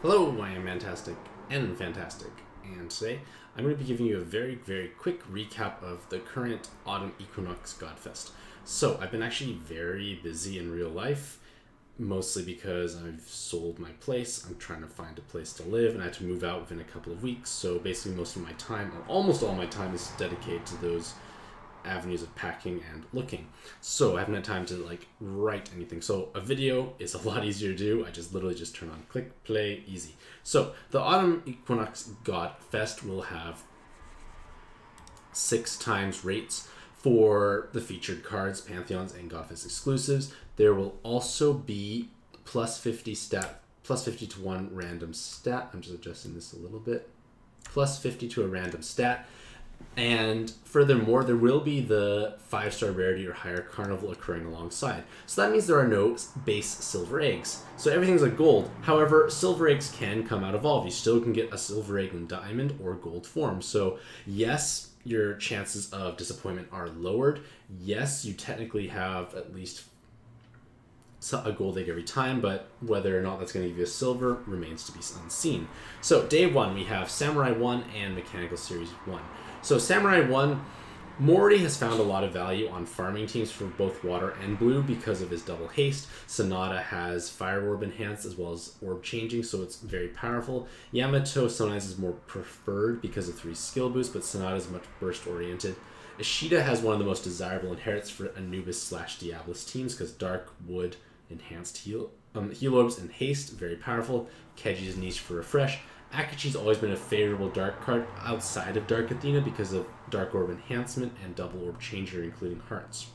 Hello, I am Mantastic and Fantastic, and today I'm going to be giving you a very quick recap of the current Autumn Equinox Godfest. So, I've been actually very busy in real life, mostly because I've sold my place. I'm trying to find a place to live, and I had to move out within a couple of weeks, so basically most of my time, or almost all my time, is dedicated to those avenues of packing and looking. So I haven't had time to write anything. So a video is a lot easier to do. I just literally just turn on, click, play, easy. So the Autumn Equinox Godfest will have 6 times rates for the featured cards, Pantheons, and Godfest exclusives. There will also be plus 50 to 1 random stat. I'm just adjusting this a little bit. Plus 50 to a random stat. And furthermore, there will be the 5-star rarity or higher carnival occurring alongside. So that means there are no base silver eggs. So everything's like gold. However, silver eggs can come out of evolve. You still can get a silver egg in diamond or gold form. So yes, your chances of disappointment are lowered. Yes, you technically have at least a gold egg every time, but whether or not that's going to give you a silver remains to be unseen. So day 1, we have Samurai 1 and Mechanical Series 1. So Samurai 1, Mori has found a lot of value on farming teams for both water and blue because of his double haste. Sonata has fire orb enhanced as well as orb changing, so it's very powerful. Yamato sometimes is more preferred because of 3 skill boosts, but Sonata is much burst oriented. Ishida has one of the most desirable inherits for Anubis/Diablos teams because Dark Wood enhanced heal orbs and haste, very powerful. Keji's niche for refresh. Akachi's always been a favorable dark card outside of Dark Athena because of Dark Orb enhancement and double orb changer, including hearts.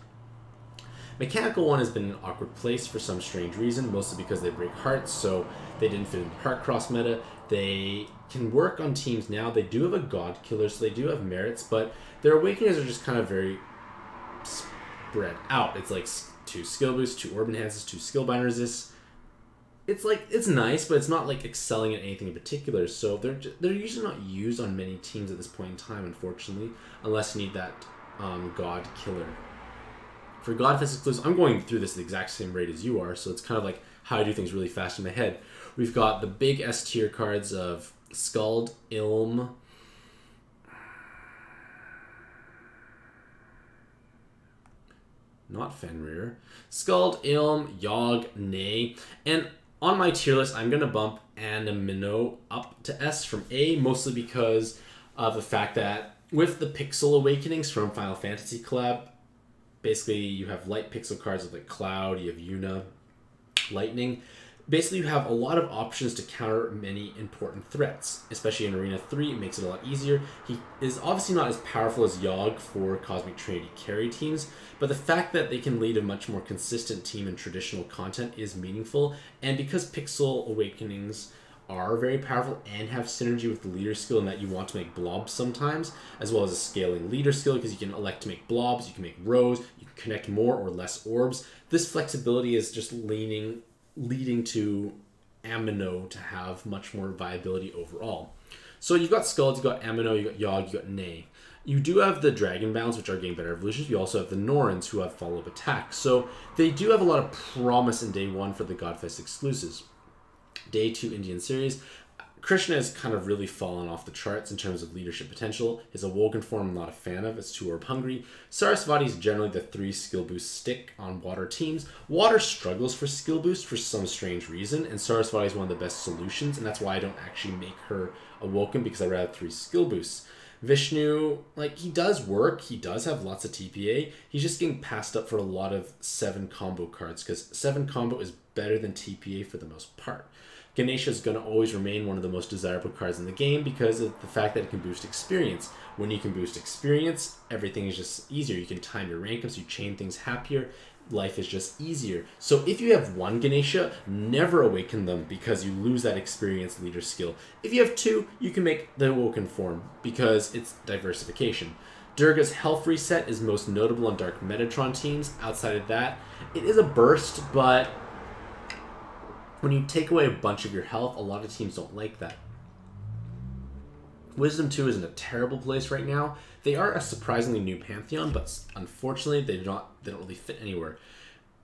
Mechanical 1 has been an awkward place for some strange reason, mostly because they break hearts, so they didn't fit in the heart cross meta. They can work on teams now. They do have a god killer, so they do have merits, but their awakenings are just kind of very spread out. It's like 2 skill boosts, 2 orb enhances, 2 skill bind resists. It's nice, but it's not like excelling at anything in particular. So they're usually not used on many teams at this point in time, unfortunately, unless you need that god killer. For Godfest exclusives, I'm going through this at the exact same rate as you are, so it's kind of like how I do things really fast in my head. We've got the big S tier cards of Skald, Ilm, not Fenrir, Skald, Ilm, Yogg, Nay, and on my tier list, I'm going to bump Anamino up to S from A, mostly because of the fact that with the Pixel Awakenings from Final Fantasy collab, basically you have light pixel cards with Cloud, you have Yuna, Lightning. Basically, you have a lot of options to counter many important threats, especially in Arena 3. It makes it a lot easier. He is obviously not as powerful as Yogg for Cosmic Trinity carry teams, but the fact that they can lead a much more consistent team in traditional content is meaningful, and because Pixel Awakenings are very powerful and have synergy with the leader skill in that you want to make blobs sometimes, as well as a scaling leader skill because you can elect to make blobs, you can make rows, you can connect more or less orbs. This flexibility is just leading to Amino to have much more viability overall. So you've got Skulls, you've got Amino, you've got Yogg, you've got Nay. You do have the Dragon Bounds, which are getting better evolutions. You also have the Norns, who have follow-up attack. So they do have a lot of promise in day 1 for the Godfest exclusives. Day 2 Indian series, Krishna has kind of really fallen off the charts in terms of leadership potential. His Awoken form I'm not a fan of. It's 2 orb hungry. Sarasvati is generally the 3 skill boost stick on water teams. Water struggles for skill boost for some strange reason, and Sarasvati is one of the best solutions, and that's why I don't actually make her Awoken, because I'd rather 3 skill boosts. Vishnu, he does work. He does have lots of TPA. He's just getting passed up for a lot of 7 combo cards, because 7 combo is better than TPA for the most part. Ganesha is going to always remain one of the most desirable cards in the game because of the fact that it can boost experience. When you can boost experience, everything is just easier. You can time your rank ups, you chain things happier, life is just easier. So if you have 1 Ganesha, never awaken them because you lose that experience leader skill. If you have 2, you can make the Awoken form because it's diversification. Durga's health reset is most notable on Dark Metatron teams. Outside of that, it is a burst, but when you take away a bunch of your health, a lot of teams don't like that. Wisdom 2 is in a terrible place right now. They are a surprisingly new Pantheon, but unfortunately they don't really fit anywhere.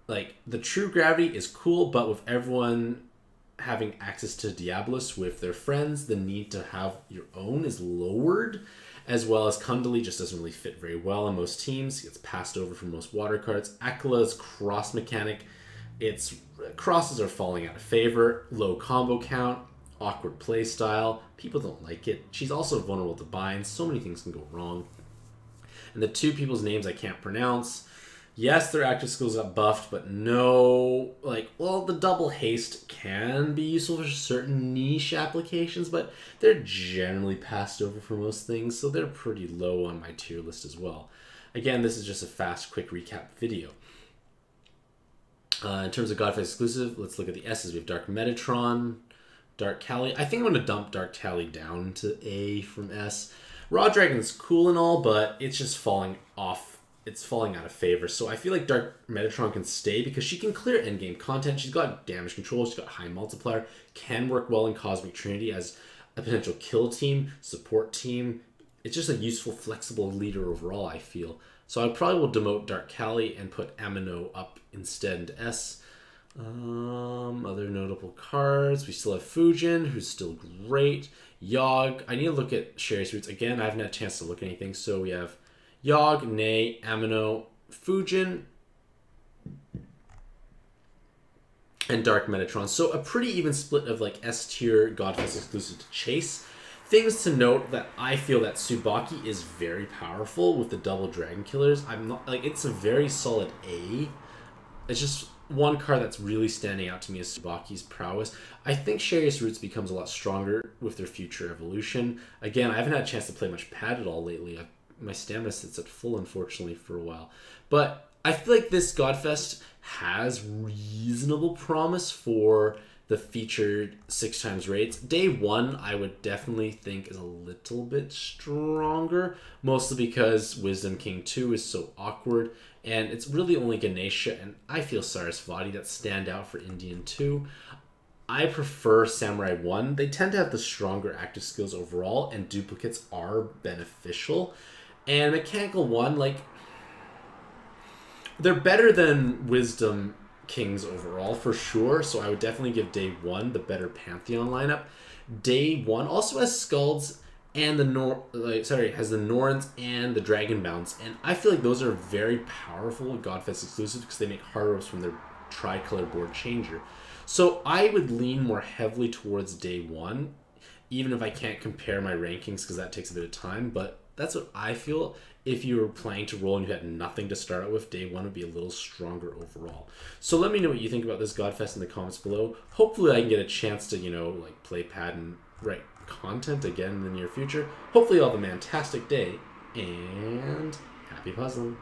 The True Gravity is cool, but with everyone having access to Diablos with their friends, the need to have your own is lowered, as well as Kundali just doesn't really fit very well in most teams. It gets passed over for most water cards. Akala's cross mechanic, its crosses are falling out of favor, low combo count, awkward play style. People don't like it. She's also vulnerable to binds. So many things can go wrong. And the two people's names I can't pronounce. Yes, their active skills got buffed, but no, like, well, the double haste can be useful for certain niche applications, but they're generally passed over for most things, so they're pretty low on my tier list as well. Again, this is just a fast, quick recap video. In terms of Godfest exclusive, let's look at the S's. We have Dark Metatron, Dark Kali. I think I'm going to dump Dark Kali down to A from S. Raw Dragon's cool and all, but it's just falling off. It's falling out of favor. So I feel like Dark Metatron can stay because she can clear endgame content. She's got damage control. She's got high multiplier. Can work well in Cosmic Trinity as a potential kill team, support team. It's just a useful, flexible leader overall, I feel. So I probably will demote Dark Kali and put Amino up instead into S. Other notable cards. We still have Fujin, who's still great. Yogg. I need to look at Sherry's Roots. Again, I haven't had a chance to look at anything. So we have Yogg, Nei, Amino, Fujin, and Dark Metatron. So a pretty even split of like S tier Godfest exclusive to Chase. Things to note that I feel that Tsubaki is very powerful with the double Dragon Killers. I'm not like it's a very solid A. It's just one card that's really standing out to me is Tsubaki's prowess. I think Sherry's Roots becomes a lot stronger with their future evolution. Again, I haven't had a chance to play much pad at all lately. My stamina sits at full, unfortunately, for a while. But I feel like this Godfest has reasonable promise for the featured 6x raids. Day 1, I would definitely think is a little bit stronger, mostly because Wisdom King 2 is so awkward, and it's really only Ganesha and I feel Sarasvati that stand out for Indian 2. I prefer Samurai 1. They tend to have the stronger active skills overall, and duplicates are beneficial. And Mechanical 1, like, they're better than Wisdom Kings overall for sure, so I would definitely give Day 1 the better Pantheon lineup. Day 1 also has Skulls and the has the Norns and the Dragon Bounce, and I feel like those are very powerful Godfest exclusives because they make hard ropes from their tricolor board changer. So I would lean more heavily towards Day 1, even if I can't compare my rankings because that takes a bit of time, but that's what I feel. If you were planning to roll and you had nothing to start out with, Day 1 would be a little stronger overall. So let me know what you think about this Godfest in the comments below. Hopefully I can get a chance to, you know, like play pad and write content again in the near future. Hopefully I'll have a Mantastic day, and happy puzzling.